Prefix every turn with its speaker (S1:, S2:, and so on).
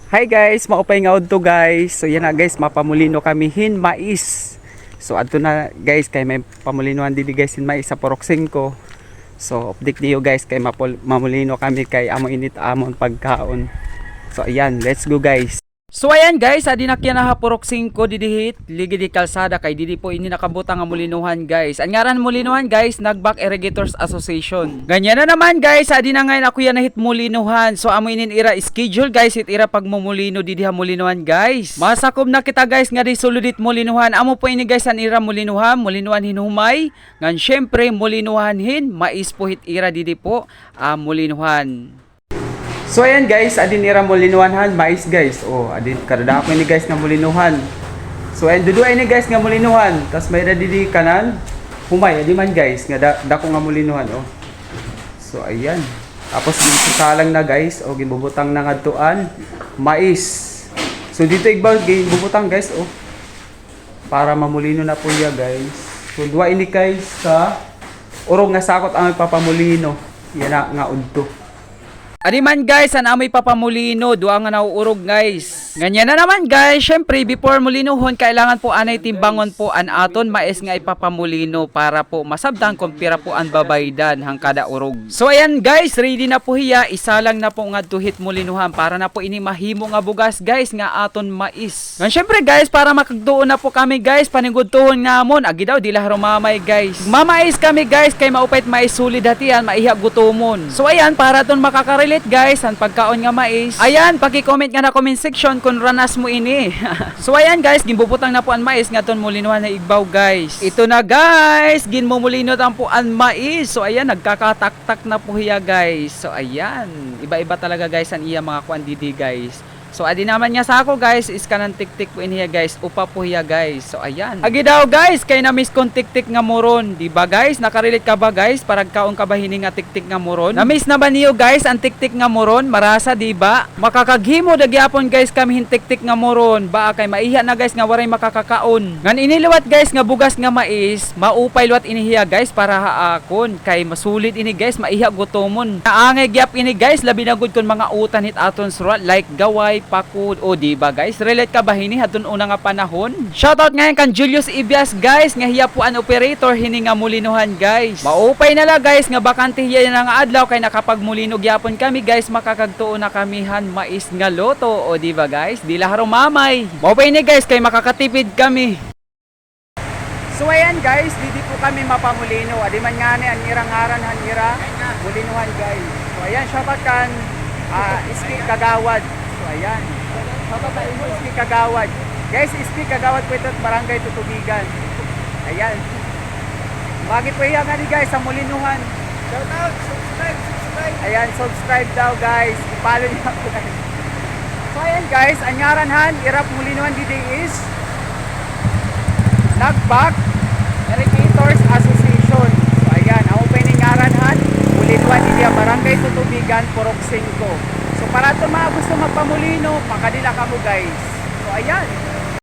S1: Hi guys, maupay nga to guys. So yan na guys, mapamulino kami hin mais. So adto na guys kay may pamulinuhan dili guys hin mais sa Poroksing ko. So update niyo guys kay mamulino kami kay amo init amon pagkaon. So ayan, let's go guys. So ayan guys, adi na kya na Poroksing ko didihit ligi di kalsada kay didi po ini nakabutang nga mulinuhan guys. Ang ngaran mulinuhan guys, Nagbak Irrigators Association. Ganyan na naman guys, adi na ngayon ako yan nahit mulinuhan. So amo inin ira schedule guys, it ira pagmumulino didi ha mulinuhan guys. Masakob na kita guys nga di suludit mulinuhan. Amo po ini guys an ira mulinuhan hinumay. Ngan syempre mulinuhan hin mais po hit ira didi po mulinuhan. So ayan guys, adin ira mulinuhan mais guys. Oh, adin kada ako ni guys nga mulinuhan. So ayan duduay ni guys nga mulinuhan. Tas may didi kanan humay adi man guys nga dako nga mulinuhan oh. So ayan. Tapos salang na guys o gibubutang na ngadtuan mais. So dito igbaw gibubutang guys oh. Para mamulino na po ya guys. So duwa ini guys sa urong nga sakot ang magpapamulino. Yan na nga udto. Adi man guys, an amoy papamulino, duwa nga nauurog guys. Ganyan na naman guys, syempre before mulinuhon, kailangan po anay timbangon po an aton mais nga ipapamulino para po masabdan kung pira po an babaydan hang kada urog. So ayan guys, ready na po hiya, isa lang na po nga tuhit mulinuhan para na po ini mahimo nga bugas guys nga aton mais. Gan syempre guys, para makagduon na po kami guys, panigudtuhon nga amon, agi daw dila rumamay guys. Mamais kami guys, kay maupait mais sulid hatian, maiha gutomon. So ayan, para ton makakarelate guys ang pagkaon nga mais. Ayan, paki-comment nga na comment section kung ranas mo ini. So ayan guys, ginbubutang na po ang mais nga ton mulinuhan na igbaw guys. Ito na guys, ginmumulinot ang po ang mais. So ayan, nagkakatak-tak na po hiya guys. So ayan, iba-iba talaga guys ang iya mga kuan didi guys. So adi naman nga sa ako guys, is kanang tik-tik po iniya guys, upa po hiya guys. So ayan. Agi daw guys, kay na miss kong tik-tik nga moron, di ba guys? Nakarelate ka ba guys? Parag kaon ka ba hini nga tik-tik nga moron? Na miss na ba niyo guys ang tik-tik nga moron? Marasa di ba? Makakaghimo dagyapon guys kami hin tik-tik nga moron. Ba kay maiha na guys nga waray makakakaon. Ngan iniliwat guys nga bugas nga mais, maupay luwat inihiya guys para haakon kay masulit ini guys, maiha gutomon. Naangay gyap ini guys, labi na gud kon mga utan hit aton surat like gaway pakud o di ba guys, relate ka ba hini hatun una nga panahon? Shoutout ngayon kan Julius Ibias guys nga hiya po an operator hini nga mulinuhan guys. Maupay na la guys nga bakante hiya na nga adlaw kay nakapagmulino gyapon kami guys, makakagtuon na kamihan mais nga loto o di ba guys, di la mamay. Maupay ni guys kay makakatipid kami. So ayan guys, didi po kami mapamulino. Adi man nga ni ang irang-aran hanira mulinuhan guys. So ayan, shoutout kan Iski Kagawad. Ayan. Papatay mo Iski Kagawad. Guys, Iski Kagawad po ito barangay Tutubigan. Ayan. Bakit po iya nga ni guys sa mulinuhan. Shout out, subscribe. Ayan, subscribe daw guys. I-follow niyo ako guys. So ayan guys, anyaran han irap mulinuhan didi is Nagbak Irrigators Association. So ayan, ang opening ngaran han mulinuhan didi barangay Tutubigan, Poroksing ko. So para ito mga gusto magpamulino, makadila ka mo guys. So ayan.